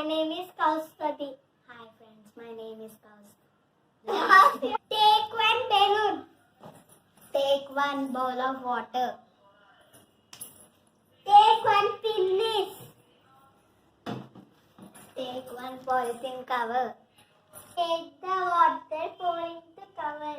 My name is Kauspati. Hi friends, my name is Kauspati. Take one balloon. Take one bowl of water. Take one pinnis. Take one polythene cover. Take the water, pour in the cover.